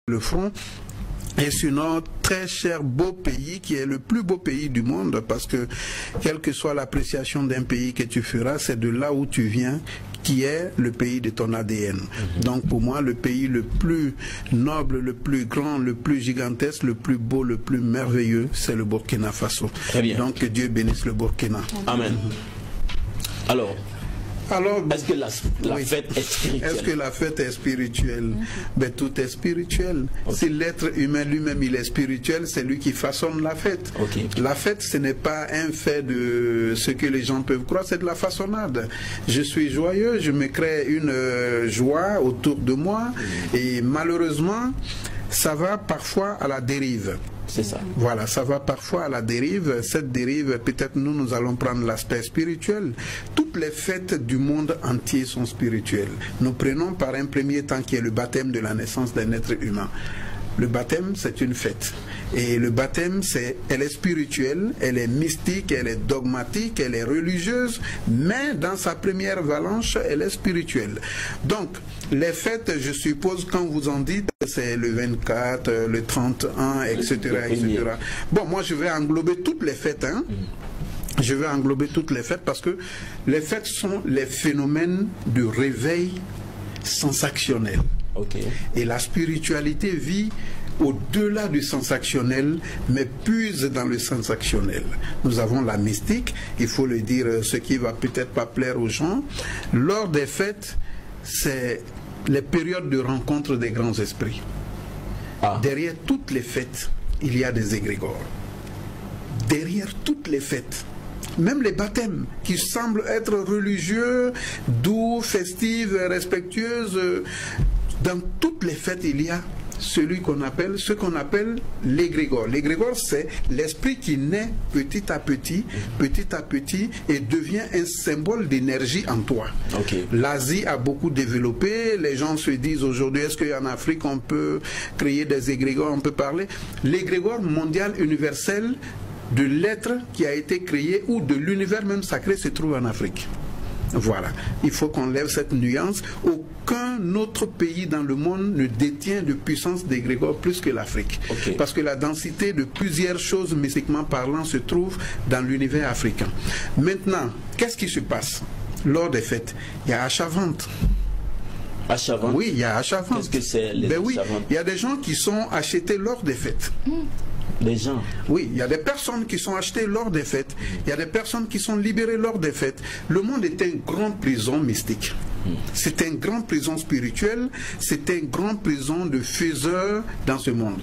le front. Et sur notre très cher beau pays, qui est le plus beau pays du monde, parce que quelle que soit l'appréciation d'un pays que tu feras, c'est de là où tu viens qui est le pays de ton ADN. Donc pour moi, le pays le plus noble, le plus grand, le plus gigantesque, le plus beau, le plus merveilleux, c'est le Burkina Faso. Très bien. Donc que Dieu bénisse le Burkina. Amen. Alors, est-ce que la fête est spirituelle? Est-ce que la fête est spirituelle? Ben, tout est spirituel. Okay. Si l'être humain lui-même il est spirituel, c'est lui qui façonne la fête. Okay. La fête, ce n'est pas un fait de ce que les gens peuvent croire, c'est de la façonnade. Je suis joyeux, je me crée une joie autour de moi et malheureusement, ça va parfois à la dérive. C'est ça. Voilà, ça va parfois à la dérive. Cette dérive, peut-être nous allons prendre l'aspect spirituel. Toutes les fêtes du monde entier sont spirituelles. Nous prenons par un premier temps qui est le baptême de la naissance d'un être humain. Le baptême, c'est une fête. Et le baptême, elle est spirituelle, elle est mystique, elle est dogmatique, elle est religieuse, mais dans sa première valence, elle est spirituelle. Donc, les fêtes, je suppose, quand vous en dites, c'est le 24, le 31, etc., etc. Bon, moi, je vais englober toutes les fêtes, hein. Je vais englober toutes les fêtes parce que les fêtes sont les phénomènes de réveil sensationnel. Okay. Et la spiritualité vit au-delà du sensationnel, mais puise dans le sensationnel. Nous avons la mystique, il faut le dire, ce qui va peut-être pas plaire aux gens. Lors des fêtes, c'est les périodes de rencontre des grands esprits. Derrière toutes les fêtes, il y a des égrégores. Derrière toutes les fêtes, même les baptêmes, qui semblent être religieux, doux, festifs, respectueuses, dans toutes les fêtes, il y a ce qu'on appelle l'égrégore. L'égrégore, c'est l'esprit qui naît petit à petit, et devient un symbole d'énergie en toi. Okay. L'Asie a beaucoup développé. Les gens se disent aujourd'hui, est-ce qu'en Afrique, on peut créer des égrégores, on peut parler? L'égrégore mondial universel de l'être qui a été créé, ou de l'univers même sacré, se trouve en Afrique. Voilà, il faut qu'on lève cette nuance. Aucun autre pays dans le monde ne détient de puissance d'égrégore plus que l'Afrique. Okay. Parce que la densité de plusieurs choses, mystiquement parlant, se trouve dans l'univers africain. Maintenant, qu'est-ce qui se passe lors des fêtes? Il y a achat-vente. Achat-vente? Oui, il y a achat-vente. Qu'est-ce que c'est les ben oui, achat-vente? il y a des gens qui sont achetés lors des fêtes. Les gens. Oui, il y a des personnes qui sont achetées lors des fêtes. Il y a des personnes qui sont libérées lors des fêtes. Le monde est une grande prison mystique. C'est une grande prison spirituelle. C'est une grande prison de faiseurs dans ce monde.